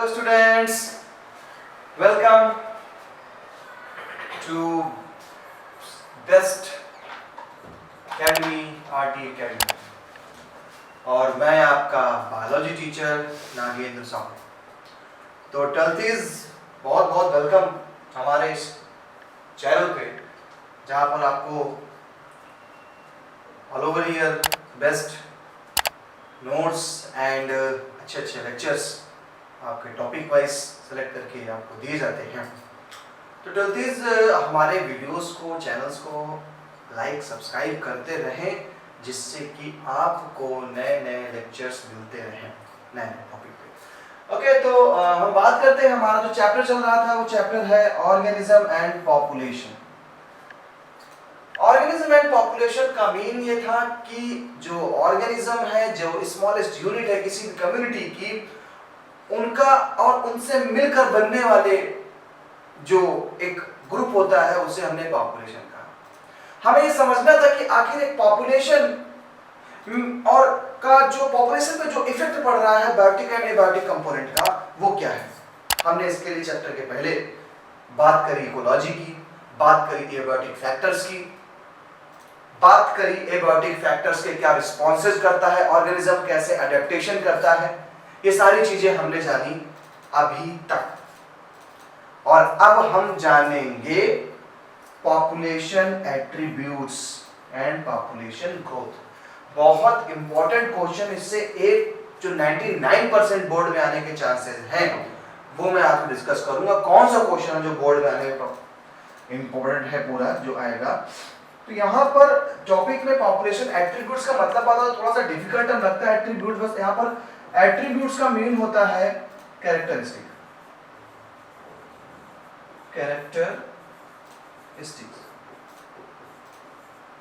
Hello students, welcome to Best Academy RT Academy और मैं आपका बायोलॉजी टीचर नागेंद्र साहू। तो ट्वेल्थीज बहुत बहुत वेलकम हमारे इस चैनल पे, जहाँ पर आपको all over year best notes and अच्छे अच्छे लेक्चर्स आपके टॉपिक वाइज सेलेक्ट करके आपको दिए जाते हैं। तो ट्वेल्थीज हमारे वीडियोस को, चैनल्स को लाइक सब्सक्राइब करते रहें, जिससे कि आपको नए नए लेक्चर्स मिलते रहें नए नए टॉपिक पे। ओके, तो हम बात करते हैं। हमारा जो चैप्टर चल रहा था वो चैप्टर है organism and population. Organism and population का मीन ये था कि जो ऑर्गेनिज्म है, जो स्मॉलेस्ट यूनिट है किसी भी कम्युनिटी की, उनका और उनसे मिलकर बनने वाले जो एक ग्रुप होता है उसे हमने पॉपुलेशन कहा। हमें ये समझना था कि आखिर एक पॉपुलेशन और का जो पॉपुलेशन पे जो इफेक्ट पड़ रहा है बायोटिक एंड एबायोटिक कंपोनेंट का, वो क्या है। हमने इसके लिए चैप्टर के पहले बात करी इकोलॉजी की, बात करी एबायोटिक फैक्टर्स की, बात करी एबायोटिक फैक्टर्स के क्या रिस्पॉन्सेज करता है ऑर्गेनिज्म, कैसे अडेप्टेशन करता है। ये सारी चीजें हमने जानी अभी तक, और अब हम जानेंगे population attributes and population growth. बहुत इंपॉर्टेंट क्वेश्चन, इससे एक जो 99% बोर्ड में आने के चांसेस हैं वो मैं आपको डिस्कस करूंगा। कौन सा क्वेश्चन है जो बोर्ड में आने का इंपॉर्टेंट है पूरा जो आएगा। तो यहाँ पर टॉपिक में पॉपुलेशन एट्रीब्यूट्स का मतलब आता है, थोड़ा सा डिफिकल्ट लगता है एट्रीब्यूट। बस यहाँ पर एट्रीब्यूट्स का मीन होता है कैरेक्टरिस्टिक,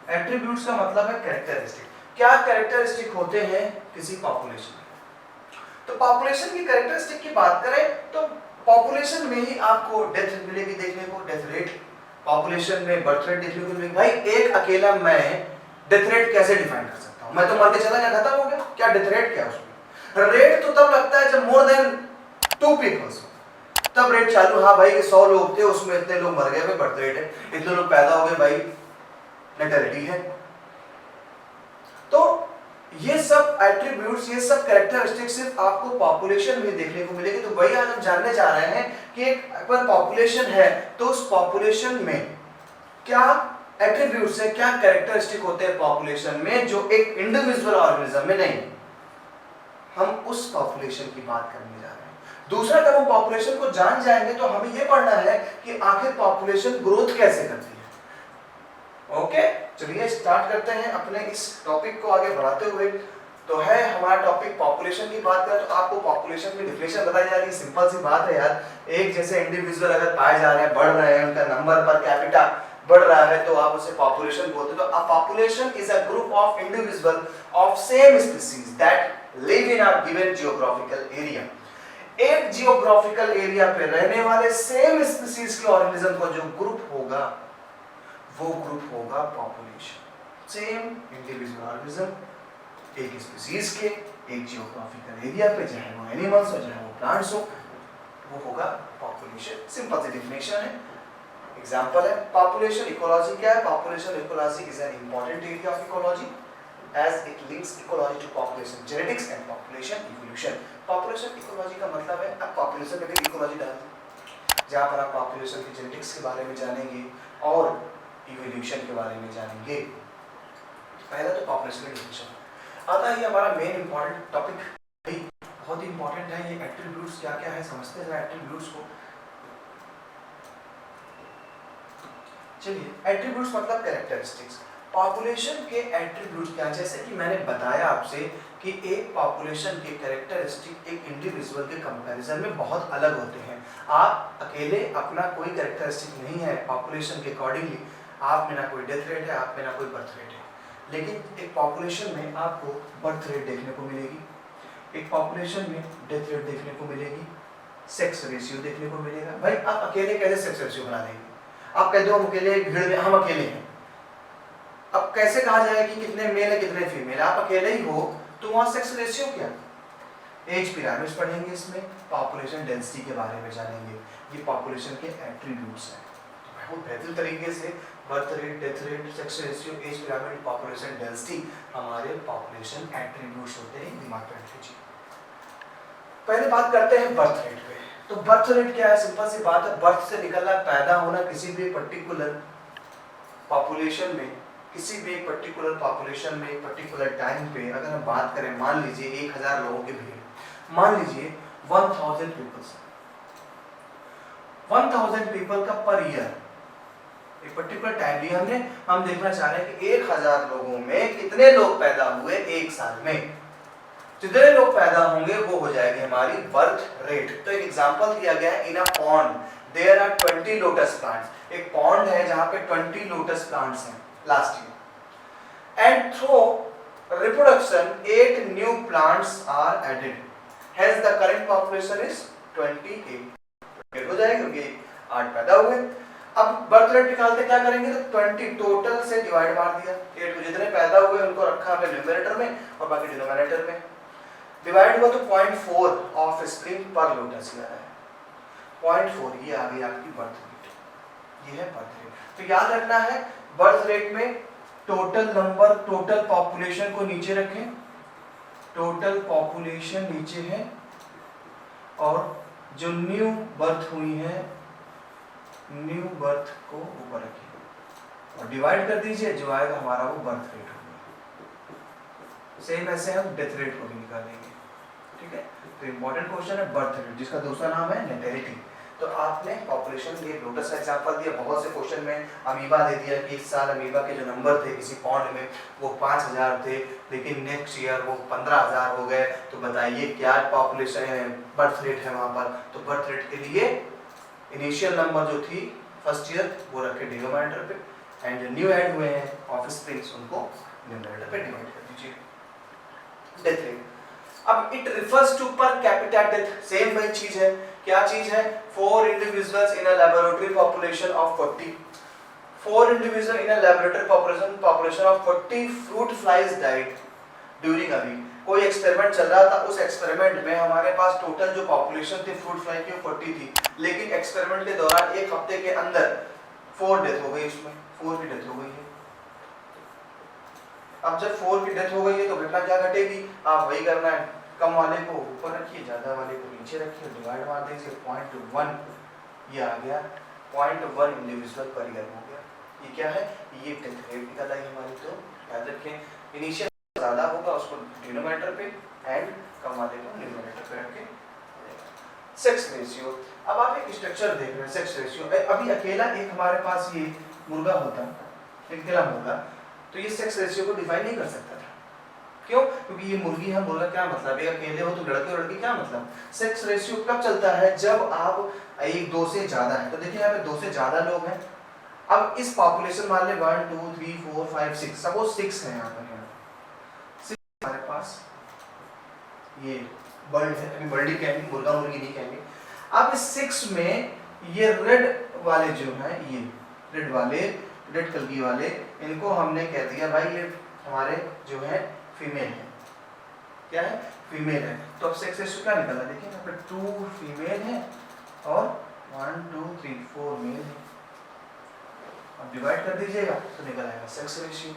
एट्रीब्यूट्स का मतलब है कैरेक्टरिस्टिक। क्या कैरेक्टरिस्टिक होते हैं किसी पॉपुलेशन में। तो पॉपुलेशन की कैरेक्टरिस्टिक की बात करें तो पॉपुलेशन में ही आपको डेथ मिलेगी देखने को, डेथ रेट। पॉपुलेशन में बर्थ रेट देखने को मिलेगी। भाई एक अकेला मैं डेथ रेट कैसे डिफाइन कर सकता हूं। मैं तो मर के चला गया, खत्म हो गया, क्या डेथ रेट क्या उसमें। रेट तो तब लगता है जब मोर देन 2 पीपल्स, तब रेट चालू। हाँ भाई 100 लोग थे, उसमें इतने लोग मर गए, बर्थ रेट है। इतने लोग पैदा हो गए, भाई नेटलिटी है। तो ये सब एट्रीब्यूट्स, ये सब कैरेक्टरिस्टिक्स सिर्फ आपको पॉपुलेशन में देखने को मिलेगी। तो वही आज हम जानने जा रहे हैं कि एक अगर पॉपुलेशन है तो उस पॉपुलेशन में क्या एट्रीब्यूट्स है, क्या कैरेक्टरिस्टिक होते हैं पॉपुलेशन में जो एक इंडिविजुअल ऑर्गेनिज्म में नहीं। हम उस पॉपुलेशन की बात करने जा रहे हैं। दूसरा, जब हम पॉपुलेशन को जान जाएंगे तो हमें यह पढ़ना है कि आखिर पॉपुलेशन ग्रोथ कैसे करती है। ओके, चलिए स्टार्ट करते हैं अपने इस टॉपिक को आगे बढ़ाते हुए। तो है हमारा टॉपिक पॉपुलेशन की बात करें तो आपको पॉपुलेशन की डिफिनेशन बताई जा रही है। सिंपल सी बात है यार, एक जैसे इंडिविजुअल अगर पाए जा रहे हैं, बढ़ रहे हैं, उनका नंबर पर कैपिटा बढ़ रहा है, तो आप उसे पॉपुलेशन बोलते हैं। तो a population is a group of individual of same species that live in a given geographical area. एक जियोग्राफिकल एरिया पे रहने वाले सेम स्पीशीज के ऑर्गेनिज्म का जो ग्रुप होगा वो ग्रुप होगा पॉपुलेशन। सेम इंडिविजुअल ऑर्गेनिज्म एक स्पीशीज के एक जियोग्राफिकल एरिया पे, चाहे वो एनिमल्स हो चाहे वो प्लांट्स हो, वो होगा पॉपुलेशन। सिंपल सी डेफिनेशन है, एग्जांपल है। पॉपुलेशन इकोलॉजी क्या है। Population ecology is an important area of ecology as it links ecology to population genetics and population evolution। population ecology का मतलब है अब population में भी ecology डाल दें, जहाँ पर आप population की genetics के बारे में जानेंगे और evolution के बारे में जानेंगे। पहला तो population की definition आता है, हमारा मेन इंपॉर्टेंट टॉपिक बहुत ही इंपॉर्टेंट है। ये एट्रीब्यूट्स क्या क्या है समझते हैं एट्रीब्यूट्स को। चलिए, एट्रीब्यूट्स मतलब कैरेक्टरिस्टिक्स। पॉपुलेशन के एट्रीब्यूट्स क्या, जैसे कि मैंने बताया आपसे कि एक पॉपुलेशन के कैरेक्टरिस्टिक एक इंडिविजुअल के कंपैरिजन में बहुत अलग होते हैं। आप अकेले अपना कोई कैरेक्टरिस्टिक नहीं है पॉपुलेशन के अकॉर्डिंगली। आप में ना कोई डेथ रेट है, आप में ना कोई बर्थ रेट है, लेकिन एक पॉपुलेशन में आपको बर्थ रेट देखने को मिलेगी, एक पॉपुलेशन में डेथ रेट देखने को मिलेगी, सेक्स रेशियो देखने को मिलेगा। भाई आप अकेले कैसे सेक्स रेशियो बना देंगे। आप कहते हो हम अकेले भीड़ में, हम अकेले हैं, अब कैसे कहा जाए कि कितने मेल है कितने फीमेल। आप अकेले ही हो तो वहां सेक्स रेशियो क्या। एज पिरामिड्स पढ़ेंगे, इसमें पॉपुलेशन डेंसिटी के बारे में जानेंगे, ये पॉपुलेशन के एट्रीब्यूट्स हैं। बहुत बेहतर तरीके से birth rate, death rate, sex ratio, age pyramid, population density हमारे पॉपुलेशन एट्रीब्यूट्स होते हैं, दिमाग में रख लीजिए। पहले बात करते हैं बर्थ रेट पे। तो बर्थ रेट क्या है? सिंपल सी बात है, बर्थ से निकलना, पैदा होना किसी भी पर्टिकुलर पॉपुलेशन में, किसी भी पर्टिकुलर पॉपुलेशन में एक पर्टिकुलर टाइम पे अगर हम बात करें, मान लीजिए 1000 लोगों की भीड़, मान लीजिए 1000 पीपल्स, 1000 पीपल का पर ईयर एक पर्टिकुलर टाइम लिया हमने, हम देखना चाह रहे हैं कि 1000 लोगों में कितने लोग पैदा हुए एक साल में। जितने लोग पैदा होंगे वो हो जाएगी हमारी बर्थ रेट। तो एक एग्जांपल दिया गया है, in a pond there are 20 lotus plants. एक पॉन्ड है जहां पे 20 लोटस प्लांट्स हैं last year, and through reproduction 8 new plants are added, hence the current population is 28 हो जाएगी, क्योंकि 8 पैदा हुए। अब बर्थ रेट निकालते क्या करेंगे, तो 20 टोटल से डिवाइड मार दिया, 8 को जितने पैदा हुए उनको रखा हमने न्यूमरेटर में और बाकी डिनोमिनेटर में, डिवाइड हुआ तो 0.4 ऑफ स्प्रिंग पर लोटस आ रहा है, 0.4, ये आ गई आपकी बर्थ रेट, ये है बर्थ रेट। तो याद रखना है बर्थ रेट में टोटल नंबर, टोटल पॉपुलेशन को नीचे रखें, टोटल पॉपुलेशन नीचे है और जो न्यू बर्थ हुई है, न्यू बर्थ को ऊपर रखिए और डिवाइड कर दीजिए, जो आएगा हमारा वो बर्थ रेट होगा। सेम ऐसे हम डेथ रेट को भी निकालेंगे, ठीक है। तो इंपॉर्टेंट क्वेश्चन है बर्थ रेट, जिसका दूसरा नाम है नेटेलिटी। तो आपने पॉपुलेशन के लोटस का एग्जांपल दिया, बहुत से क्वेश्चन में अमीबा दे दिया कि इस साल अमीबा के जो नंबर थे किसी पॉन्ड में वो 5000 थे, लेकिन नेक्स्ट ईयर वो 15000 हो गए। तो बताइए क्या पॉपुलेशन है, बर्थ रेट है वहां पर। तो बर्थ रेट के लिए इनिशियल नंबर जो थी फर्स्ट ईयर वो रखे डिनोमिनेटर पे, एंड जो न्यू ऐड हुए हैं ऑफस्प्रिंग्स उनको न्यूमरेटर पे डिवाइड कर दीजिए। डेथ रेट, अब it refers to per capita death, same वही चीज है। क्या चीज है? 4 individuals in a laboratory population of 40, 4 individual in a laboratory population of 40 fruit flies died during a week. कोई एक्सपेरिमेंट चल रहा था, उस एक्सपेरिमेंट में हमारे पास टोटल जो पॉपुलेशन थी फ्रूट फ्लाई की वो 40 थी, लेकिन एक्सपेरिमेंट के दौरान एक हफ्ते के अंदर 4 डेथ हो गई, इसमें 4 की डेथ हो गई है। अब जब 4 की डेथ हो गई है तो घटना क्या घटेगी, आप वही करना है, कम वाले को ऊपर रखिए, ज्यादा वाले को नीचे रखिए, डिवाइड मार दीजिए, 0.1 ये आ गया, 0.1 इंडिविजुअल पर ईयर हो गया। ये क्या है? ये डेथ रेट निकल आई हमारी। तो याद रखें इनिशियल ज्यादा होगा उसको डिनोमिनेटर पे एंड कम वाले को न्यूमरेटर पे रख के। सेक्स रेशियो, अब आप एक स्ट्रक्चर देख रहे हैं सेक्स रेशियो। अभी अकेला एक हमारे पास ये मुर्गा होता, एक अकेला मुर्गा, तो ये सेक्स रेशियो को डिफाइन नहीं कर सकता था। क्यों? क्योंकि ये मुर्गी है, मुर्गा क्या मतलब, एक अकेले हो तो लड़के और लड़की क्या मतलब। सेक्स रेशियो कब चलता है? जब आप एक 2 से ज्यादा है। तो देखिए यहाँ पे 2 से ज्यादा लोग हैं। अब इस पॉपुलेशन मान ले 1 2 3 4 5 6, सपोज 6 है यहाँ पर, हमारे पास ये बर्ड है, अभी बर्ड ही कहेंगे, मुर्गा मुर्गी नहीं कहेंगे। अब इस 6 में ये रेड वाले जो हैं, ये रेड वाले, रेड कलगी वाले, इनको हमने कह दिया भाई ये हमारे जो है फीमेल है। क्या है? फीमेल है। तो अब सेक्स रेशियो क्या निकला? देखिए यहाँ पे 2 फीमेल है और 1 2 3 4 मेल है। अब डिवाइड कर दीजिएगा तो निकल आएगा सेक्स रेशियो।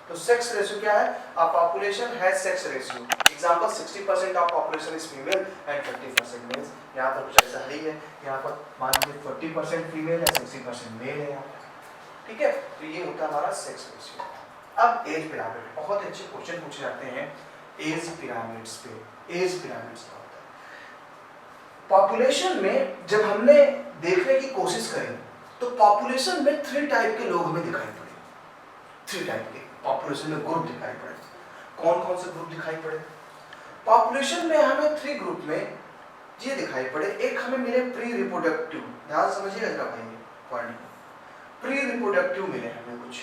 तो सेक्स रेशियो क्या है? A population has sex ratio. Example 60% of population is female and 30% males. यहाँ पर कुछ ऐसा ही है। यहाँ पर मान लीजिए 40% फीमेल है, 60% मेल है यहाँ पर। ठीक है? तो ये होता है हमारा सेक्स रेशियो। अब एज पिरामिड, बहुत अच्छे क्वेश्चन पूछे जाते हैं एज पिरामिड्स पे। एज पिरामिड्स का होता है पॉपुलेशन में, जब हमने देखने की कोशिश करी तो पॉपुलेशन में 3 टाइप के लोग हमें दिखाई पड़े। 3 टाइप के पॉपुलेशन में ग्रुप दिखाई पड़े। कौन कौन से ग्रुप दिखाई पड़े? पॉपुलेशन में हमें 3 ग्रुप में ये दिखाई पड़े। एक हमें मिले प्री रिप्रोडक्टिव, ध्यान समझिएगा जरा भाई पॉइंट को। प्री रिप्रोडक्टिव मिले हमें कुछ,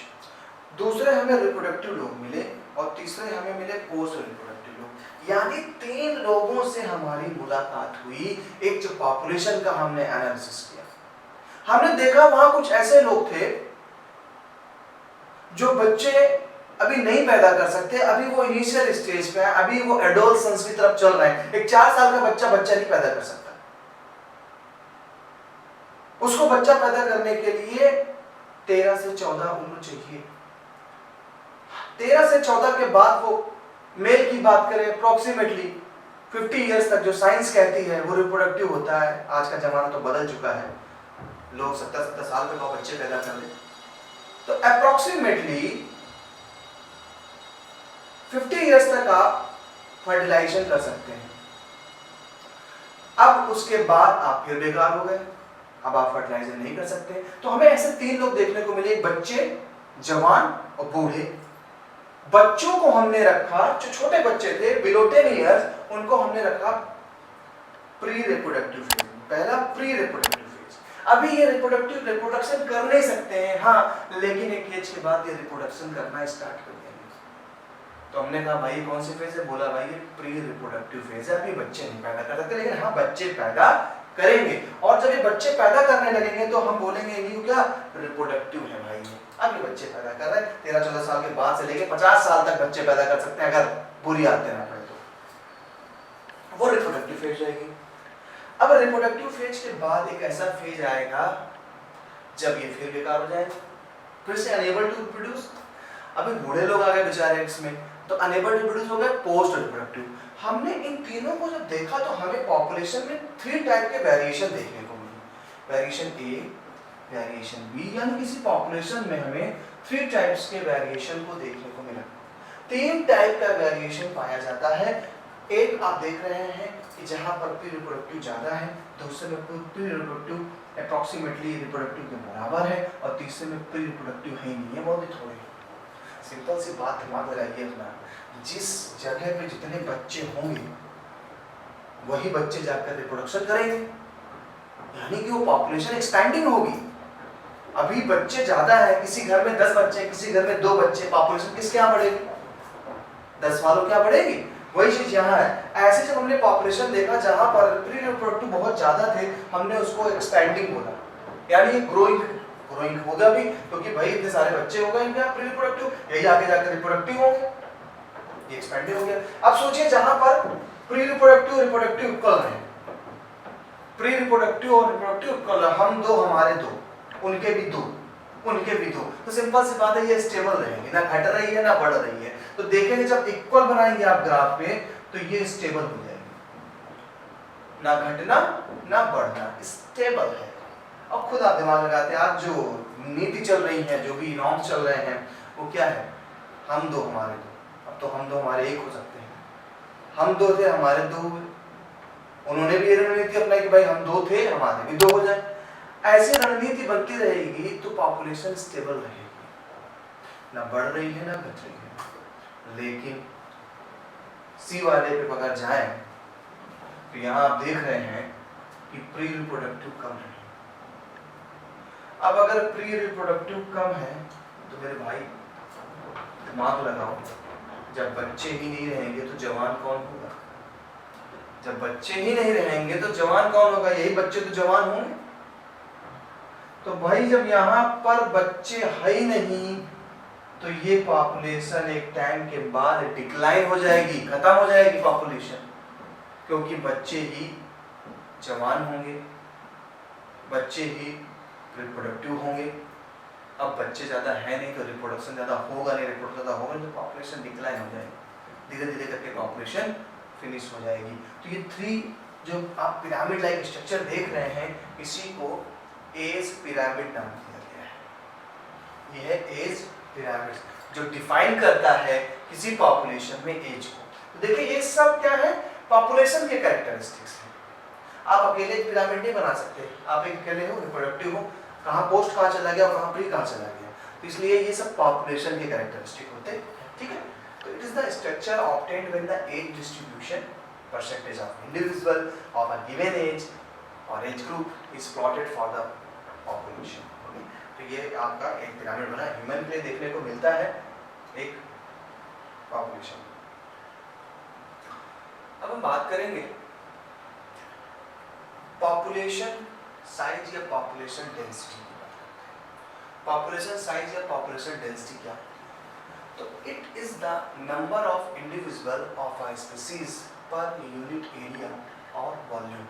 दूसरे हमें रिप्रोडक्टिव लोग मिले और तीसरे हमें मिले पोस्ट रिप्रोडक्टिव लोग। यानी 3 लोगों से हमारी मुलाकात हुई। एक जो पॉपुलेशन का हमने एनालिसिस किया, हमने देखा वहां कुछ ऐसे लोग थे जो बच्चे अभी नहीं पैदा कर सकते, अभी वो इनिशियल स्टेज पे है, अभी वो एडोलसेंस की तरफ चल रहे हैं। एक 4 साल का बच्चा नहीं पैदा कर सकता। उसको बच्चा पैदा करने के लिए 13 से 14 उम्र चाहिए। 13 से 14 के बाद वो मेल की बात करें अप्रोक्सीमेटली 50 इयर्स तक जो साइंस कहती है वो रिप्रोडक्टिव होता है। आज का जमाना तो बदल चुका है, लोग 70 साल पे बच्चे पैदा कर ले। तो अप्रोक्सीमेटली 50 इयर्स तक आप फर्टिलाइजेशन कर सकते हैं। अब उसके बाद आप फिर बेकार हो गए, अब आप फर्टिलाइजेशन नहीं कर सकते। तो हमें ऐसे 3 लोग देखने को मिले, बच्चे, जवान और बूढ़े। बच्चों को हमने रखा, जो छोटे बच्चे थे बिलो 10 इयर्स, उनको हमने रखा प्री रिप्रोडक्टिव फेज। पहला प्री रिप्रोडक्टिव फेज, अभी ये रिप्रोडक्शन कर नहीं सकते हैं, हाँ, लेकिन एक एज के बाद ये रिप्रोडक्शन करना स्टार्ट कर देंगे। तो हमने कहा भाई कौन सी फेज है? बोला भाई ये प्री रिप्रोडक्टिव फेज है, अभी बच्चे नहीं पैदा कर सकते, लेकिन हाँ बच्चे पैदा करेंगे। और जब ये बच्चे पैदा करने लगेंगे तो हम बोलेंगे इन्हीं क्या रिप्रोडक्टिव है भाई, अभी बच्चे पैदा कर रहे हैं। 13-14 साल के बाद से लेके 50 साल तक बच्चे पैदा कर सकते हैं, अगर बुरी आदतें ना पड़े तो। वो रिप्रोडक्टिव फेज रहेगी। अब रिप्रोडक्टिव फेज के बाद एक ऐसा फेज आएगा जब ये फिर बेकार हो जाए, फिर से अनेबल टू रिप्रोड्यूस। अभी बूढ़े लोग आ गए बेचारे इसमें, तो अनेबल टू रिप्रोड्यूस हो गए, पोस्ट रिप्रोडक्टिव। हमने इन तीनों को जब देखा तो हमें पॉपुलेशन में 3 टाइप के वेरिएशन देखने को मिले। वेरिएशन ए, वेरिएशन बी, यानी किसी पॉपुलेशन में हमें 3 टाइप्स के वेरिएशन को देखने को मिला। 3 टाइप का वेरिएशन पाया जाता है। एक आप देख रहे हैं कि जहां पर प्री रिप्रोडक्टिव ज्यादा है, दूसरे में प्री रिप्रोडक्टिव अप्रॉक्सीमेटली रिप्रोडक्टिव के बराबर है, और तीसरे में प्री रिप्रोडक्टिव है नहीं है, बहुत ही थोड़े। सिंपल सी बात दिमाग में लगाइए अपना, जिस जगह पे जितने बच्चे होंगे वही बच्चे जाकर रिप्रोडक्शन करेंगे, यानी कि वो पॉपुलेशन एक्सपेंडिंग होगी। अभी बच्चे ज्यादा है, किसी घर में 10 बच्चे, किसी घर में 2 बच्चे, पॉपुलेशन किसके यहाँ बढ़ेगी? 10 वालों क्या बढ़ेगी? वही चीज यहाँ है। ऐसे जब हमने पॉपुलेशन देखा जहां पर प्री रिप्रोडक्टिव बहुत ज्यादा थे, हमने उसको एक्सपेंडिंग बोला, यानी ग्रोइंग होगा भी, क्योंकि भाई इतने सारे बच्चे हो गए इनके प्री रिप्रोडक्टिव, यही आगे जाकर रिप्रोडक्टिव होंगे, ये एक्सपेंडिंग हो गया। अब सोचिए जहां पर प्री रिप्रोडक्टिव रिप्रोडक्टिव इक्वल है, प्री रिप्रोडक्टिव और रिप्रोडक्टिव इक्वल है, हम 2 हमारे 2, उनके भी 2, उनके भी 2, तो सिंपल सी बात है ये स्टेबल रहेंगे, ना घट रही है ना बढ़ रही है। तो देखेंगे जब इक्वल बनाएंगे आप ग्राफ पे तो ये स्टेबल हो जाएगी, ना घटना ना बढ़ना, स्टेबल है। अब खुद आप दिमाग लगाते हैं, आज जो नीति चल रही है, जो भी नॉर्म्स चल रहे हैं, वो क्या है? हम 2 हमारे 2, अब तो हम 2 हमारे 1 हो सकते हैं, हम 2 थे हमारे 2 हुए। उन्होंने भी ये रणनीति अपनाई कि भाई हम 2 थे हमारे भी 2 हो जाए। ऐसी रणनीति बनती रहेगी तो पॉपुलेशन स्टेबल रहेगी, ना बढ़ रही है ना घट रही है। लेकिन सी वाले पे अगर जाएं तो यहाँ आप देख रहे हैं कि प्री रिप्रोडक्टिव कम है। अब अगर प्री रिप्रोडक्टिव कम है तो मेरे भाई दिमाग लगाओ, जब बच्चे ही नहीं रहेंगे तो जवान कौन होगा? जब बच्चे ही नहीं रहेंगे तो जवान कौन होगा? यही बच्चे तो जवान होंगे। तो भाई जब यहाँ पर बच्चे है ही नहीं तो ये पॉपुलेशन एक टाइम के बाद डिक्लाइन हो जाएगी, खत्म हो जाएगी पॉपुलेशन, क्योंकि बच्चे ही जवान होंगे, बच्चे ही रिप्रोडक्टिव होंगे। अब बच्चे ज़्यादा है नहीं तो रिप्रोडक्शन ज़्यादा होगा नहीं, रिप्रोडक्शन ज़्यादा होगा नहीं तो पॉपुलेशन डिक्लाइन हो जाएगी, धीरे धीरे करके पॉपुलेशन फिनिश हो जाएगी। तो ये 3 जो आप पिरामिड लाइक स्ट्रक्चर देख रहे हैं, इसी को एज पिरामिड नाम दिया गया है। यह है एज पिरामिड, जो डिफाइन करता है किसी पॉपुलेशन में एज को। तो देखिए ये सब क्या है? पॉपुलेशन के कैरेक्टरिस्टिक्स हैं। आप अकेले पिरामिड नहीं बना सकते, आप एक अकेले हो, रिप्रोडक्टिव हो, कहाँ पोस्ट कहाँ चला गया और कहाँ प्री कहाँ चला गया, तो इसलिए ये सब पॉपुलेशन के कैरेक्टरिस्टिक होते हैं, ठीक है। तो it is the structure obtained when the age distribution percentage of individual of a given age और age group is plotted for the population. तो ये आपका एक पिरामिड बना ह्यूमन के लिए देखने को मिलता है, एक पॉपुलेशन। अब हम बात करेंगे पॉपुलेशन साइज या पॉपुलेशन डेंसिटी की बात करते हैं। पॉपुलेशन साइज या पॉपुलेशन डेंसिटी क्या है? तो it is the number of individual of a species per unit area और volume.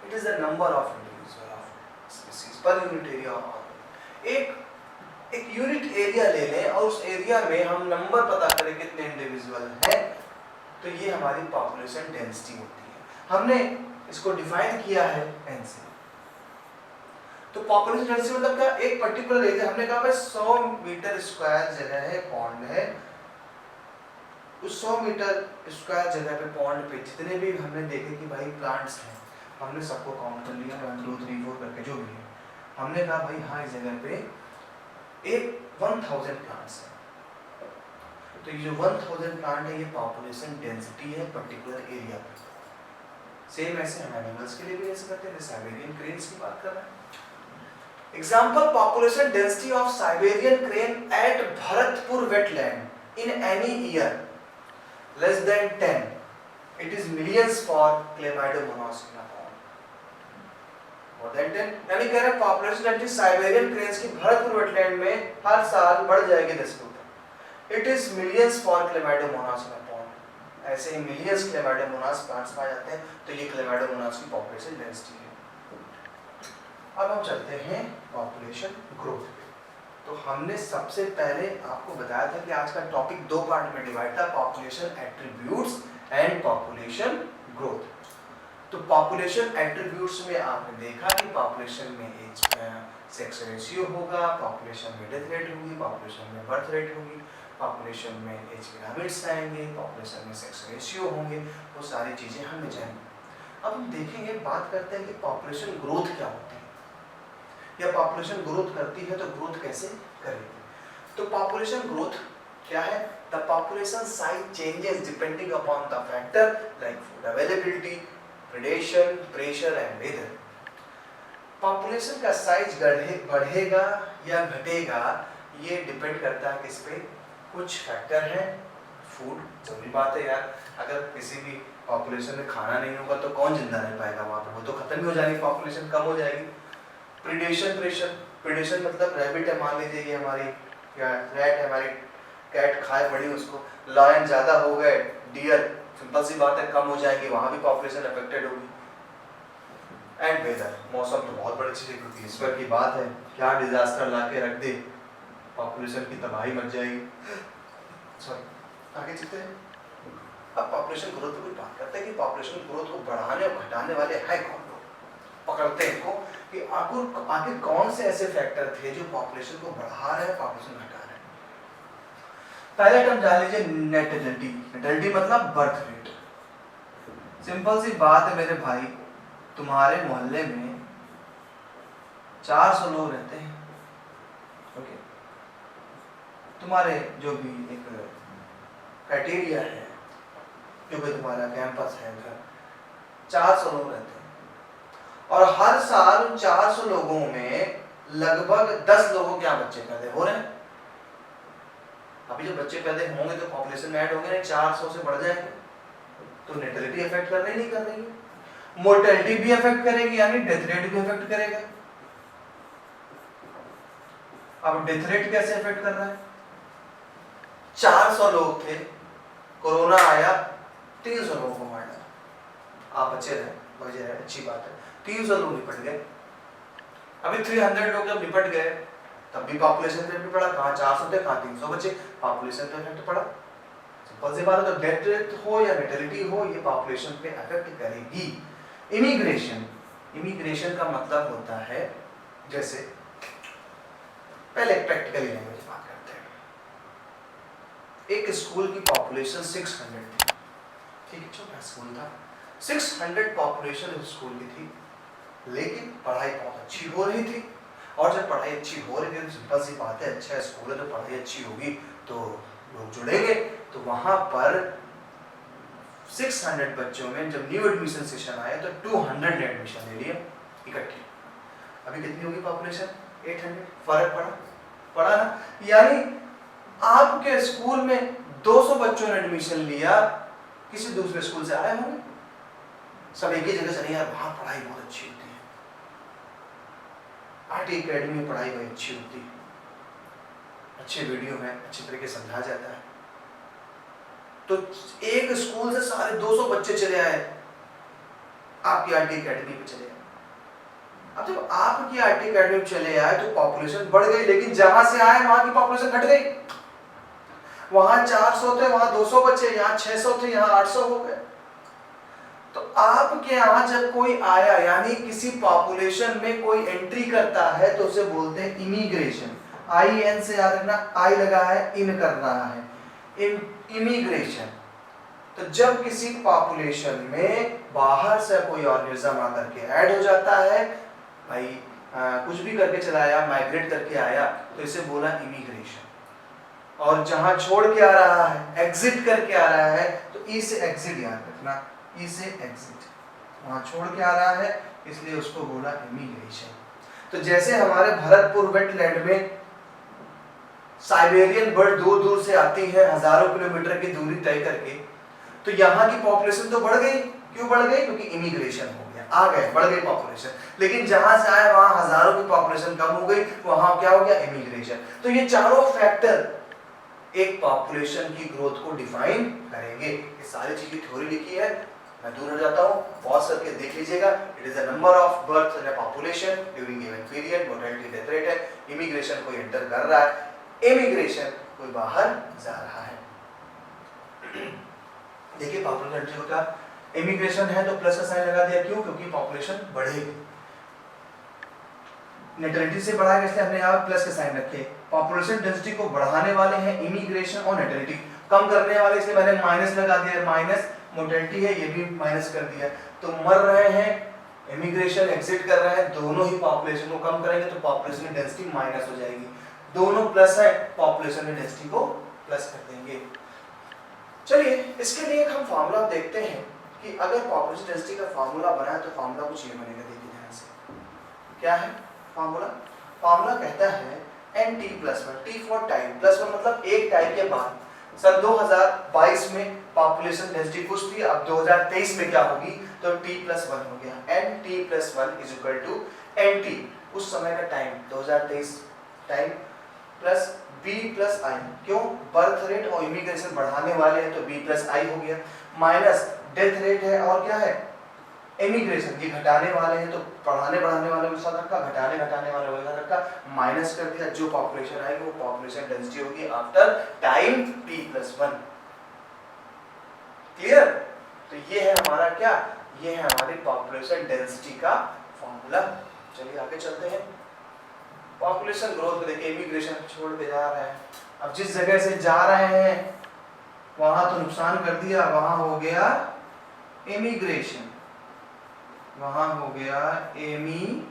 It is the number of individual of species per unit area और वॉल्यूम। एक यूनिट एरिया ले लें और उस एरिया में हम नंबर पता करें कितने इंडिविजुअल हैं, तो ये हमारी पॉपुलेशन डेंसिटी होती है। हमने इसको डिफाइन किया है n से। तो पॉपुलेशन डेंसिटी मतलब क्या, एक पर्टिकुलर एरिया, हमने कहा भाई 100 मीटर स्क्वायर जगह है, पॉन्ड है, उस 100 मीटर स्क्वायर जगह पे पॉन्ड पे जितने भी हमने देखे कि भाई प्लांट्स हैं, हमने सबको काउंट कर लिया 1 2 3 4 करके जो भी है। हमने कहा भाई हाँ इस जगह पे एक 1000 प्लांट्स है, तो ये जो 1000 प्लांट है ये पॉपुलेशन डेंसिटी है पर्टिकुलर एरिया पे। सेम ऐसे हम एनिमल्स के लिए भी ऐसे करते हैं, साइबेरियन क्रेन्स की बात कर रहे हैं। Example, population density of Siberian crane at Bharatpur wetland in any year less than 10. It is millions for Chlamydomonas in a pond. More than 10. यानी कह रहे हैं population density Siberian cranes की भरतपुर wetland में हर साल बढ़ जाएगी 10 foot. It is millions for Chlamydomonas in a pond. ऐसे ही millions Chlamydomonas plants पाए जाते हैं, तो ये Chlamydomonas की population density है। अब हम चलते हैं पॉपुलेशन ग्रोथ पे। तो हमने सबसे पहले आपको बताया था कि आज का टॉपिक 2 पार्ट में डिवाइड था, population attributes and population growth. तो पॉपुलेशन एट्रीब्यूट्स में आपने देखा कि पॉपुलेशन में एज सेक्स रेशियो होगा, पॉपुलेशन में डेथ रेट होगी, पॉपुलेशन में बर्थ रेट होगी, पॉपुलेशन में एज पिरामिड्स आएंगे, पॉपुलेशन में सेक्स रेशियो होंगे, वो सारी चीजें हमें जानेंगे। अब हम देखेंगे, बात करते हैं कि पॉपुलेशन ग्रोथ क्या होती है, या पॉपुलेशन ग्रोथ करती है तो ग्रोथ कैसे करेगी। तो पॉपुलेशन ग्रोथ क्या है, the population size changes depending upon the factor like food availability, predation, pressure and weather. Population का साइज बढ़ेगा या घटेगा ये डिपेंड करता है किस पे, कुछ फैक्टर हैं। फूड, जरूरी बात है यार, अगर किसी भी पॉपुलेशन में खाना नहीं होगा तो कौन जिंदा रह पाएगा वहां पर, वो तो खत्म ही हो जाएगी, पॉपुलेशन कम हो जाएगी। प्रीडेशन, प्रेशर, प्रीडेशन मतलब रैबिट है, मान लीजिए ये हमारी क्या रैट है, हमारी कैट खाए बड़ी उसको, लायन ज्यादा हो गए, डियर, सिंपल सी बात है कम हो जाएंगे, वहां भी पॉपुलेशन अफेक्टेड होगी। एंड वेदर, मौसम तो बहुत बड़ी चीज होती है, ईश्वर की बात है, क्या डिजास्टर ला के रख दे, पॉपुलेशन की तबाही मच जाएगी। सॉरी, आगे चलते हैं। अब पॉपुलेशन ग्रोथ की बात करते हैं कि पॉपुलेशन ग्रोथ को बढ़ाने और घटाने वाले है कौन लोग, पकड़ते हैं इनको कि आखिर कौन से ऐसे फैक्टर थे जो पॉपुलेशन को बढ़ा रहे हैं, पॉपुलेशन घटा रहे हैं। पहले टर्म जान लीजिए नेटेलिटी। नेटेलिटी मतलब बर्थ रेट। सिंपल सी बात है मेरे भाई, तुम्हारे मोहल्ले में 400 लोग रहते हैं, ओके, तुम्हारे जो भी एक क्राइटेरिया है, जो भी तुम्हारा कैंपस है उधर 400 लोग रहते हैं, और हर साल उन 400 लोगों में लगभग 10 लोगों के यहाँ बच्चे पैदा हो रहे हैं। अभी जब बच्चे पैदा होंगे तो पॉपुलेशन में ऐड होंगे नहीं, 400 से बढ़ जाएंगे, तो नेटेलिटी अफेक्ट कर रही नहीं कर रही है। मोर्टेलिटी भी अफेक्ट करेगी, यानी डेथ रेट भी अफेक्ट करेगा। अब डेथ रेट कैसे अफेक्ट कर रहा है, 400 लोग थे, कोरोना आया, 300 लोगों को मार डाला, आप बचे रहे, अच्छी बात है, 300 लोग निपट गए। अभी 300 लोग जब निपट गए तब भी पॉपुलेशन पे भी पड़ा, कहाँ 400 थे कहाँ 300 बचे, पॉपुलेशन पे इफेक्ट पड़ा। सिंपल सी बात है, तो डेथ रेट हो या नेटेलिटी हो, ये पॉपुलेशन पे इफेक्ट करेगी। इमिग्रेशन, इमिग्रेशन का मतलब होता है, जैसे पहले प्रैक्टिकली लैंग्वेज बात करते हैं। एक स्कूल की पॉपुलेशन 600 थी, ठीक है, छोटा स्कूल था, 600 पॉपुलेशन स्कूल की थी, लेकिन पढ़ाई बहुत अच्छी हो रही थी। और जब पढ़ाई अच्छी हो रही थी तो सिंपल सी बात है, अच्छा स्कूल है तो पढ़ाई अच्छी होगी तो लोग जुड़ेंगे। तो वहां पर 600 बच्चों में जब न्यू एडमिशन सेशन आया तो 200 ने एडमिशन ले लिया इकट्ठी। अभी कितनी होगी पॉपुलेशन, 800। फर्क पड़ा ना, यानी आपके स्कूल में 200 बच्चों ने एडमिशन लिया, किसी दूसरे स्कूल से आए होंगे, सब एक ही जगह से नहीं, यार वहां पढ़ाई बहुत अच्छी होती है, आरटी एकेडमी में पढ़ाई बहुत अच्छी होती है, अच्छे वीडियो में अच्छी तरीके से समझाया जाता है। तो एक स्कूल से सारे 200 बच्चे चले आए, आपकी आरटी अकेडमी पे चले आए। अब जब आपकी आरटी अकेडमी पे चले आए तो पॉपुलेशन बढ़ गई, लेकिन जहां से आए वहां की पॉपुलेशन घट गई। वहां 400 थे, वहां 200 बच्चे, यहाँ 600 थे, यहाँ 800 हो गए। तो आपके यहाँ जब कोई आया, यानी किसी पॉपुलेशन में कोई एंट्री करता है तो उसे बोलते हैं इमिग्रेशन। आई एन से याद रखना, आई लगा है, इन कर रहा है, इमिग्रेशन। तो जब किसी पॉपुलेशन में बाहर से कोई ऑर्गेनिज्म आकर के ऐड हो जाता है, भाई कुछ भी करके चला आया, माइग्रेट करके आया, तो इसे बोला इमिग्रेशन। और जहां छोड़ के आ रहा है, एग्जिट करके आ रहा है, तो ई से एग्जिट याद रखना, ई से एग्जिट, वहां छोड़ के आ रहा है, इसलिए उसको बोला इमिग्रेशन। तो जैसे हमारे भरतपुर वेटलैंड में साइबेरियन बर्ड दूर दूर से आती है, हजारों किलोमीटर की दूरी तय करके, तो यहाँ की पॉपुलेशन तो बढ़ गई। क्यों बढ़ गई? क्योंकि इमिग्रेशन हो गया, आ गए, बढ़ गई पॉपुलेशन। लेकिन जहां से आए वहां हजारों की पॉपुलेशन कम हो गई, वहां क्या हो गया? इमिग्रेशन। तो ये चारों फैक्टर एक पॉपुलेशन की ग्रोथ को डिफाइन करेंगे। ये सारी चीजें थ्योरी लिखी है, मैं दूर हो जाता हूँ, पॉज करके देख लीजिएगा। It is the number of birth in a population during given period, mortality death rate है। इमिग्रेशन कोई एंटर कर रहा है, इमिग्रेशन कोई बाहर जा रहा है। देखिए पॉपुलेशन एंट्री होता, इमिग्रेशन है तो प्लस का साइन लगा दिया। क्यों? क्योंकि पॉपुलेशन बढ़ेगी, नेटेलिटी से बढ़ाएगा, इसलिए हमने यहाँ प्लस के साइन रखे। पॉपुलेशन डेंसिटी को बढ़ाने वाले हैं इमिग्रेशन और नेटेलिटी, कम करने वाले इसलिए मैंने माइनस लगा दिया, माइनस मोर्टेलिटी है, ये भी माइनस कर दिया। तो मर रहे हैं, इमिग्रेशन एग्जिट कर रहे हैं, दोनों ही पॉपुलेशन को कम करेंगे तो पॉपुलेशन डेंसिटी माइनस हो जाएगी। दोनों प्लस है, पॉपुलेशन डेंसिटी को प्लस कर देंगे। चलिए इसके लिए एक हम फार्मूला देखते हैं कि अगर पॉपुलेशन डेंसिटी का फार्मूला बनाए तो फार्मूला कुछ ये बनेगा। देखिए ध्यान से, क्या है फार्मूला? फार्मूला कहता है N T plus one, T for time, plus one मतलब एक टाइम के बाद। सन 2022 में पॉपुलेशन डेंसिटी कुछ थी, अब 2023 में क्या होगी? तो टी प्लस वन हो गया। N T plus one is equal to N T, उस समय का time 2023 time, plus B plus I. क्यों? बर्थ रेट और इमिग्रेशन बढ़ाने वाले हैं तो बी प्लस आई हो गया, माइनस डेथ रेट है और क्या है? इमिग्रेशन, ये घटाने वाले हैं तो बढ़ाने वाले के साथ रखा, घटाने वाले के साथ रखा, माइनस कर दिया। जो पॉपुलेशन आएगी वो पॉपुलेशन डेंसिटी होगी after time T plus one. Clear? तो ये है हमारा क्या? ये है हमारी पॉपुलेशन डेंसिटी का फॉर्मूला। चलिए आगे चलते हैं। पॉपुलेशन ग्रोथ देखिए, इमिग्रेशन छोड़ के जा रहे हैं, अब जिस जगह से जा रहे हैं वहां तो नुकसान कर दिया, वहां हो गया इमिग्रेशन, वहां हो गया इमिग्रेशन।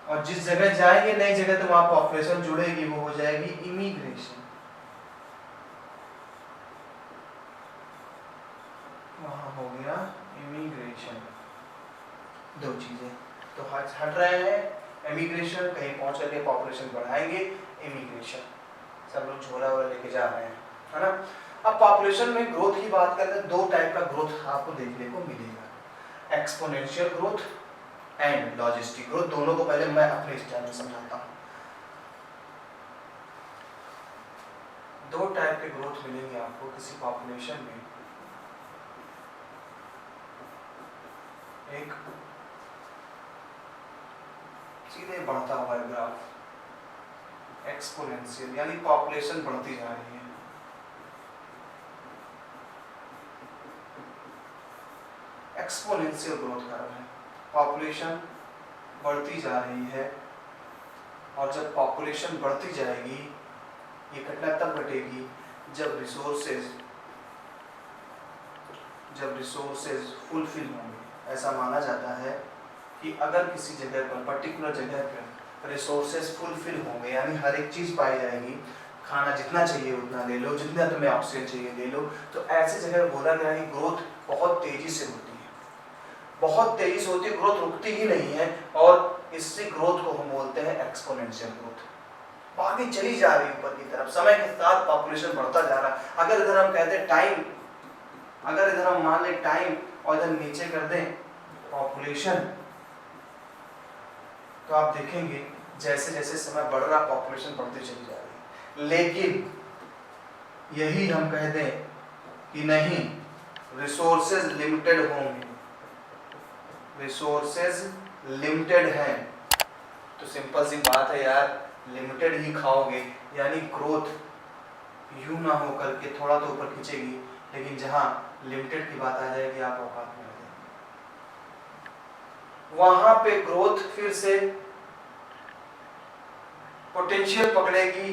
और जिस जगह जाएंगे नई जगह तो वहां पॉपुलेशन जुड़ेगी, वो हो जाएगी इमिग्रेशन, वहां हो गया इमिग्रेशन। दो चीजें तो हट रहे हैं, इमिग्रेशन, कहीं पहुंच करके पॉपुलेशन बढ़ाएंगे, इमिग्रेशन, सब लोग झोला वोला लेके जा रहे हैं, है ना। अब पॉपुलेशन में ग्रोथ की बात करते हैं, दो टाइप का ग्रोथ आपको देखने को मिलेगा, exponential growth and logistic growth. दोनों को पहले मैं अपने स्टाइल में समझाता हूँ। दो टाइप के ग्रोथ मिलेंगे आपको किसी पॉपुलेशन में, एक सीधे बढ़ता हुआ ग्राफ, एक्सपोनेंशियल, यानी पॉपुलेशन बढ़ती जा रही है, एक्सपोनेंशियल ग्रोथ कर रहा है, पॉपुलेशन बढ़ती जा रही है। और जब पॉपुलेशन बढ़ती जाएगी, ये घटना तब घटेगी जब रिसोर्सेज फुलफिल होंगे। ऐसा माना जाता है कि अगर किसी जगह पर, पर्टिकुलर जगह पर रिसोर्सेज फुलफिल होंगे, यानी हर एक चीज पाई जाएगी, खाना जितना चाहिए उतना ले लो, जितना तुम्हें ऑक्सीजन चाहिए ले लो, तो ऐसी जगह बोला गया है ग्रोथ बहुत तेजी से होती है, बहुत तेजी से होती है, ग्रोथ रुकती ही नहीं है। और इससे ग्रोथ को हम बोलते हैं एक्सपोनेंशियल ग्रोथ, आगे चली जा रही है ऊपर की तरफ, समय के साथ पॉपुलेशन बढ़ता जा रहा है। अगर इधर हम कहते हैं टाइम, अगर इधर हम मान लें टाइम और इधर नीचे कर दें पॉपुलेशन, तो आप देखेंगे जैसे जैसे समय बढ़ रहा पॉपुलेशन बढ़ती चली जा रही है। लेकिन यही हम कह दें कि नहीं, रिसोर्सेज लिमिटेड होंगे, रिसोर्सेज लिमिटेड हैं, तो सिंपल सी बात है यार, लिमिटेड ही खाओगे, यानी ग्रोथ यूं ना हो करके थोड़ा तो ऊपर खींचेगी, लेकिन जहां लिमिटेड की बात आ जाएगी आप औकात में आ जाएंगे, वहां पे ग्रोथ फिर से पोटेंशियल पकड़ेगी,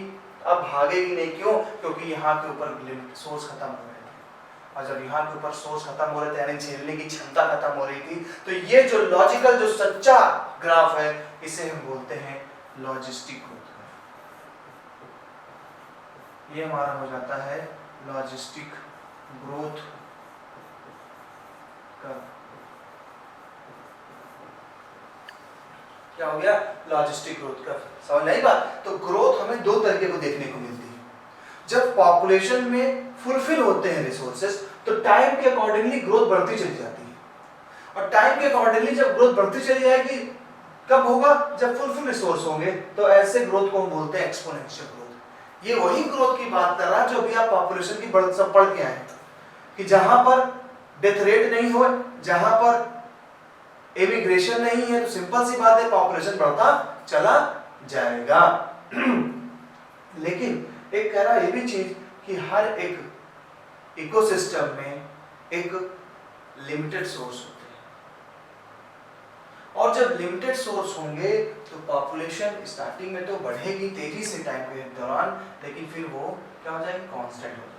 अब भागेगी नहीं। क्यों? क्योंकि यहाँ के ऊपर लिमिट सोर्स खत्म हो रहे थे, और जब यहाँ के ऊपर सोर्स खत्म हो रहे थे यानी झेलने की क्षमता खत्म हो रही थी, तो ये जो लॉजिकल जो सच्चा ग्राफ है इसे हम बोलते हैं लॉजिस्टिक ग्रोथ। ये हमारा हो जाता है लॉजिस्टिक ग्रोथ कर्व। क्या हो गया? Logistic growth curve. समझ नहीं बात? तो ग्रोथ हमें दो तरीके को देखने को मिलती है। जब पॉपुलेशन में फुलफिल होते हैं रिसोर्सेज, तो टाइम के अकॉर्डिंगली ग्रोथ बढ़ती चली जाती है, और टाइम के अकॉर्डिंगली जब ग्रोथ बढ़ती चली जाएगी, कब होगा? जब फुलफिल रिसोर्स होंगे, तो ऐसे ग्रोथ को हम बोलते हैं एक्सपोनेंशियल ग्रोथ। ये वही ग्रोथ की बात कर रहा है जो भी आप पॉपुलेशन की बढ़ सब पढ़ के आए हैं, कि जहां पर डेथ रेट नहीं हो, जहां पर इमिग्रेशन नहीं है, तो सिंपल सी बात है पॉपुलेशन बढ़ता चला जाएगा। लेकिन एक कह रहा है ये भी चीज कि हर एक इकोसिस्टम में एक लिमिटेड सोर्स होते हैं, और जब लिमिटेड सोर्स होंगे तो पॉपुलेशन स्टार्टिंग में तो बढ़ेगी तेजी से टाइम के दौरान, लेकिन फिर वो क्या हो जाएगी? कांस्टेंट हो जाएगी।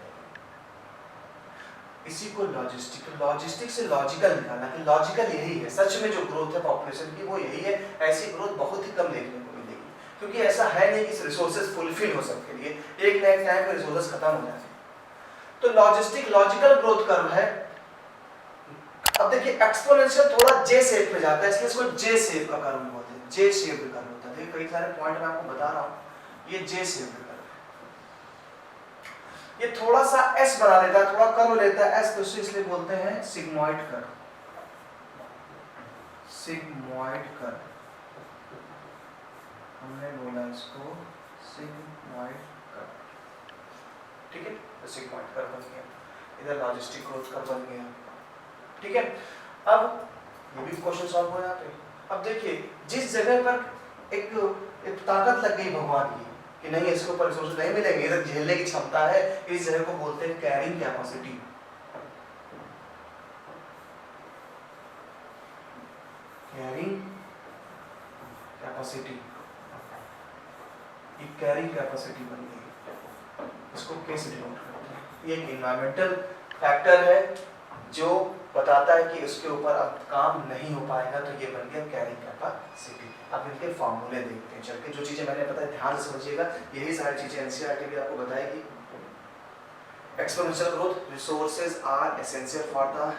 इसी को लॉजिस्टिक से लॉजिकल निकालना, कि लॉजिकल यही है, सच में जो ग्रोथ है पॉपुलेशन की वो यही है। ऐसी ग्रोथ बहुत ही कम देखने को मिलेगी, क्योंकि ऐसा है नहीं कि रिसोर्सेज फुलफिल हो सबके लिए, एक ना एक टाइम पे रिसोर्सेज खत्म हो जाते हैं। तो लॉजिकल ग्रोथ कर्व है। अब देखिए एक्सपोनेंशियल थोड़ा जे शेप में जाता है, इसलिए इसको जे शेप का कर्व बोलते हैं, जे शेप का कर्व होता है। देखिए कई सारे पॉइंट मैं आपको बता रहा हूँ, ये जे शेप का कर्व, ये थोड़ा सा एस बना देता है, थोड़ा कर्व लेता है एस, तो इसलिए बोलते हैं सिग्मॉइड कर्व, सिग्मॉइड कर्व हमने बोला इसको सिग्मॉइड कर्व। ठीक है, तो सिग्मॉइड कर्व बन गया, इधर लॉजिस्टिक ग्रोथ कर्व बन गया। ठीक है, अब ये भी क्वेश्चन सॉल्व हो जाते हैं। अब देखिए जिस जगह पर एक ताकत लग गई भगवान की कि नहीं इसके ऊपर रिसोर्स नहीं मिलेंगे, इधर झेलने की क्षमता है, इस जगह को बोलते हैं कैरिंग कैपेसिटी। कैरिंग कैपेसिटी, ये कैरिंग कैपेसिटी बन गई। इसको कैसे डिनोट करते हैं? ये एक एनवायरमेंटल फैक्टर है जो बताता है कि उसके ऊपर अब काम नहीं हो पाएगा, तो ये बन गया कैरिंग कैपेसिटी। अब इनके फॉर्मूले देखते हैं चल के, जो चीजें मैंने बताया ध्यान से समझिएगा, यही सारी चीजें एनसीईआरटी भी आपको बताएगी। Exponential growth, resources are essential for the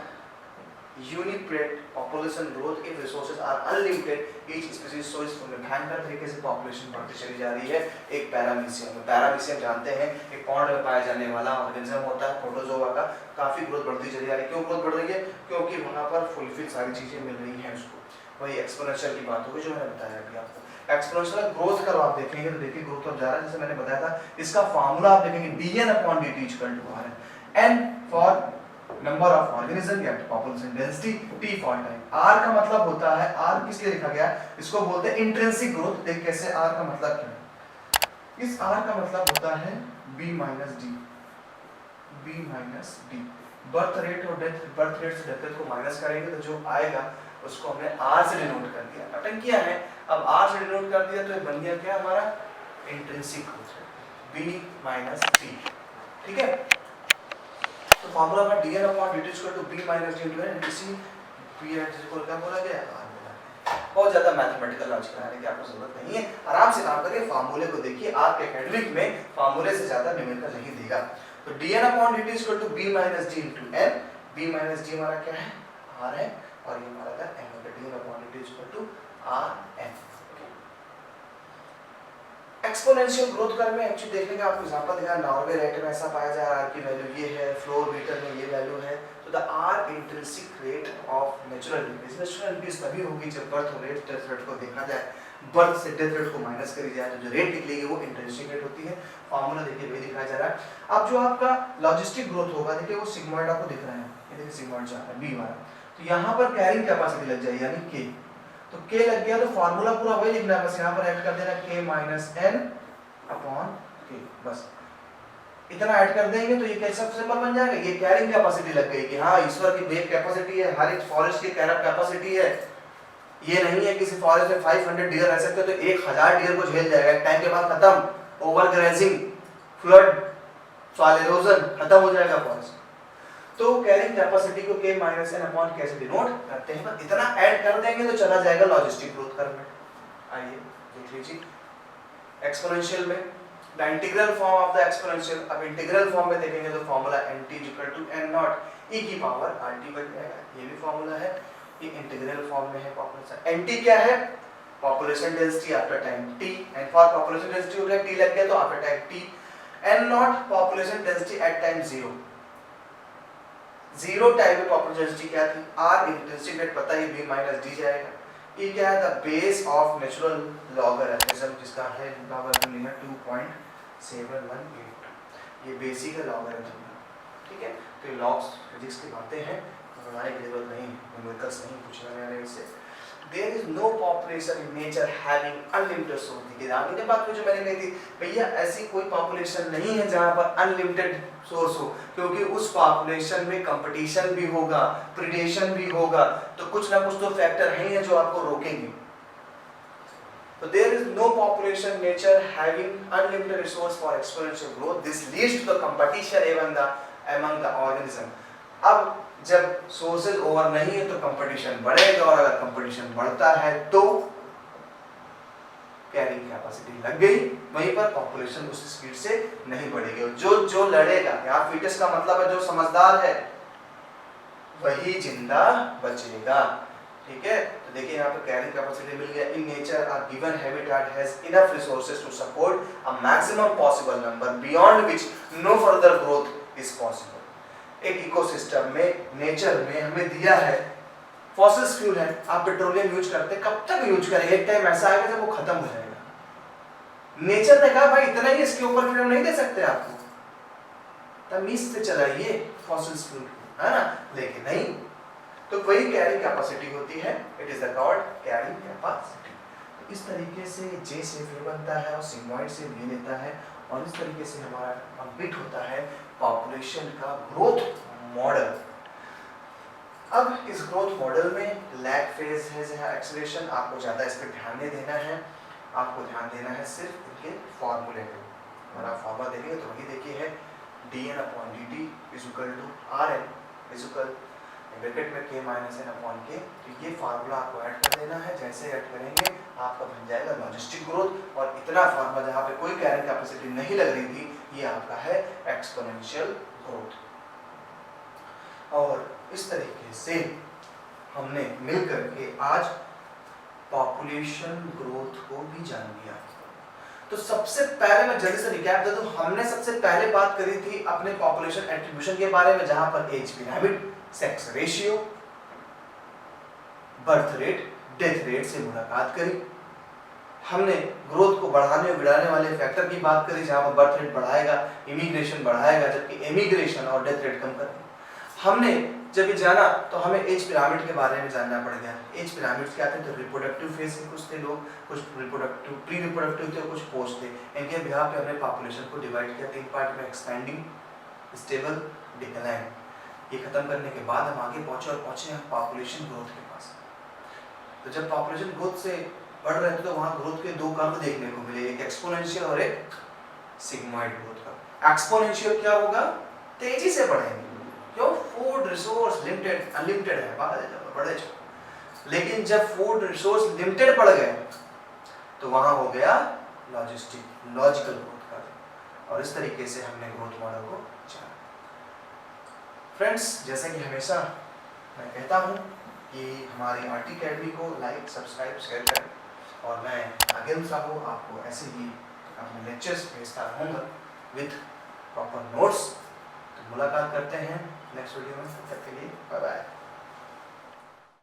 unit population growth if resources are unlimited, each species so is भयंकर तरीके से पॉपुलेशन बढ़ती चली जा रही है। एक पैरामीशियम में, पैरामीशियम जानते हैं एक पॉन्ड में पाया जाने वाला ऑर्गेनिज्म होता है प्रोटोजोआ का, काफी ग्रोथ बढ़ती चली जा रही है। क्यों ग्रोथ बढ़ रही है? क्योंकि वहां पर फुलफिल सारी चीजें मिल रही हैं उसको। वही एक्सपोनेंशियल की बात होगी जो मैंने बताया अभी आपको। एक्सपोनेंशियल ग्रोथ कर्व आप देखेंगे तो देखिए ग्रोथ कर्व जा रहा है, जैसे मैंने बताया था, इसका फार्मूला आप देखेंगे dn/dt = n for number of organism या population density, t for time. r का मतलब होता है, r किस लिए लिखा गया है? इसको बोलते हैं इंट्रिंसिक ग्रोथ। देख कैसे, r का मतलब क्या है? इस r का मतलब होता है b minus d। Birth rate और बर्थ रेट से डेथ रेट को माइनस करेंगे तो जो आएगा उसको हमने r से डिनोट कर दिया, अटेंड किया है। अब r से डिनोट कर दिया तो ये बन गया क्या हमारा? Intrinsic growth, b minus d। ठीक है, तो फार्मूला में dn/dt = b माइनस d है, इसी p को क्या बोला गया? r बोला गया। बहुत ज्यादा मैथमेटिकल लॉजिक बनाने की आपको जरूरत नहीं है, आराम से काम करिए, फार्मूले को देखिए। आपके एकेडमिक में फार्मूले से ज्यादा न्यूमेरिकल नहीं देगा। तो dn/dt = b minus d * n। b minus d हमारा क्या है? r है, और ये हमारा था n होगा। dn/dt = rn। Exponential growth curve में एक्चुअली देखने का आपको एग्जांपल दिया, नॉर्वे रेट में ऐसा पाया जा रहा है, r की वैल्यू ये है, फ्लोर मीटर में ये वैल्यू है। तो the r intrinsic rate of natural increase, natural increase तभी होगी जब बर्थ रेट डेथ रेट को देखा जाए। बर्थ से डेथ रेट को माइनस करी जाए तो जो रेट निकलेगी वो इंटरेस्टिंग रेट होती है। फॉर्मूला देखिए वही दिखाया जा रहा है। अब जो आपका लॉजिस्टिक ग्रोथ होगा, देखिए वो सिग्मॉइड आपको दिख रहा है, ये देखिए सिग्मॉइड जा रहा है बी वाला, तो यहाँ पर कैरिंग कैपेसिटी लग जाएगी यानी के, तो के लग गया तो फॉर्मूला पूरा वही लिखना है, बस यहाँ पर ऐड कर देना के माइनस एन अपॉन के, बस इतना ऐड कर देंगे तो ये कैसा सिंबल बन जाएगा, ये कैरिंग कैपेसिटी लग गई कि हाँ ईश्वर की वेव कैपेसिटी है, हर एक फॉरेस्ट की कैरप कैपेसिटी है। ये नहीं है किसी फॉरेस्ट में 500 डियर रह सकते तो 1000 डियर को झेल जाएगा, एक टाइम के बाद खत्म, over grazing, flood, soil erosion, खत्म हो जाएगा फॉरेस्ट। तो कैरिंग कैपेसिटी को k माइनस एन अपॉन कैसे डिनोट करते हैं, बस इतना ऐड कर देंगे तो चला जाएगा लॉजिस्टिक ग्रोथ कर्व में। आइए देख लीजिए एक्सपोनेंशियल में the integral form of the exponential, अब इंटीग्रल फॉर्म में देखेंगे तो formula nt n not e की पावर rt बन जाएगा, ये भी फॉर्मूला है, ये इंटीग्रल फॉर्म में है पॉपुलेशन। nt क्या है, population density after time t, and for population density हो गया t लग गया तो after time t, n not population density at time 0, zero time में पॉपुलेशन डेंसिटी क्या थी, r इंटेंसिटी रेट पता है b माइनस d जाएगा, ये क्या है the base of natural logarithm जिसका है लॉगरिथम है 2.718, ये बेसिक है लॉगरिथम, ठीक है। तो ये लॉग्स फिजिक्स की बातें हैं, बनाने की जरूरत नहीं, न्यूमेरिकल्स नहीं पूछने वाले इससे। There is no population in nature having unlimited source। देखिए आगे बात जो मैंने कही थी भैया ऐसी कोई पॉपुलेशन नहीं है जहाँ पर अनलिमिटेड सोर्स हो, क्योंकि उस पॉपुलेशन में कंपटीशन भी होगा, प्रीडेशन भी होगा, तो कुछ ना कुछ तो फैक्टर है जो आपको रोकेंगे। तो there is no population in nature having unlimited resource for exponential growth. This leads to the competition among the organism। अब जब सोर्सेज ओवर नहीं है तो कंपटीशन बढ़ेगा, और अगर कंपटीशन बढ़ता है तो कैरिंग कैपेसिटी लग गई, वहीं पर पॉपुलेशन उस स्पीड से नहीं बढ़ेगी। जो लड़ेगा, यहाँ फिटेस्ट का मतलब है जो समझदार है वही जिंदा बचेगा, ठीक है। तो देखिए यहाँ पे कैरिंग कैपेसिटी मिल गया। In nature a given habitat has enough resources to support a maximum possible number beyond which no further growth is possible. एक इकोसिस्टम में, नेचर में हमें दिया है फॉसिल्स फ्यूल है, आप पेट्रोलियम यूज करते हैं, कब तक यूज करेंगे, एक टाइम ऐसा आएगा जब वो खत्म हो जाएगा। नेचर ने कहा भाई इतना ही, इसके ऊपर फिर हम नहीं दे सकते आपको, तमीज से चलाइए फॉसिल्स फ्यूल, है ना, लेकिन नहीं। तो वही कैरिंग कैपेसिटी होती है, it is called carrying capacity. तो इस तरीके से जे से फिर बनता है और सिग्मॉइड से वी लेता है, और इस तरीके से हमारा कंप्लीट होता है पॉपुलेशन का ग्रोथ मॉडल। अब इस ग्रोथ मॉडल में लैग फेज है, एक्सेलरेशन, आपको ज़्यादा इस पर ध्यान नहीं देना है, आपको ध्यान देना है सिर्फ इनके फॉर्मूले पे। हमारा फॉर्मूला देखेंगे तो वही देखिए है dn upon dt is equal to rn is equal bracket में k minus n upon k। तो ये फार्मूला आपको ऐड कर देना है, जैसे ऐड करेंगे आपका बन जाएगा लॉजिस्टिक ग्रोथ। और इतना फार्मूला जहाँ पे कोई कैरिंग कैपेसिटी नहीं लग रही थी, ये आपका है एक्सपोनेंशियल ग्रोथ। और इस तरीके से हमने मिलकर के आज पॉपुलेशन ग्रोथ को भी जान लिया। तो सबसे पहले मैं जल्दी से रिकैप दे दूं, हमने सबसे पहले बात करी थी अपने पॉपुलेशन एट्रीब्यूशन के बारे में, जहां पर age pyramid, sex ratio, birth rate, death rate से मुलाकात करी। हमने ग्रोथ को बढ़ाने और गिराने वाले फैक्टर की बात करी, जहां पर बर्थ रेट बढ़ाएगा, इमिग्रेशन बढ़ाएगा, जबकि एमिग्रेशन और डेथ रेट कम करेगा। हमने जब ये जाना तो हमें एज पिरामिड के बारे में जानना पड़ गया। एज पिरामिड क्या थे, तो रिप्रोडक्टिव फेज से कुछ थे लोग, कुछ रिप्रोडक्टिव, प्री रिप्रोडक्टिव थे, कुछ पोस्ट थे। इनके बिहार पे हमने पॉपुलेशन को डिवाइड किया 3 पार्ट में, एक्सपेंडिंग, स्टेबल, डिक्लाइन। ये खत्म करने के बाद हम आगे पहुंचे और पहुंचे हम पॉपुलेशन ग्रोथ के पास। तो जब पॉपुलेशन ग्रोथ से बढ़ रहे थे तो वहाँ ग्रोथ के 2 कर्व देखने को मिले, एक एक्सपोनेंशियल और एक सिग्मॉइड ग्रोथ का। एक्सपोनेंशियल क्या होगा, तेजी से बढ़ेंगे, क्यों, फूड रिसोर्स लिमिटेड, अनलिमिटेड है, बढ़े जाओ। लेकिन जब फूड रिसोर्स लिमिटेड पड़ गए तो वहां हो गया लॉजिकल ग्रोथ का। और इस तरीके से हमने ग्रोथ मॉडल को जाना। फ्रेंड्स, जैसे कि हमेशा मैं कहता हूं कि हमारी आरटी अकेडमी को लाइक, सब्सक्राइब, शेयर करें, और मैं आगे साहू आपको ऐसे ही अपने लेक्चर्स भेजता रहूँगा विद प्रॉपर नोट्स। तो मुलाकात करते हैं नेक्स्ट वीडियो में, तब तक के लिए बाय बाय।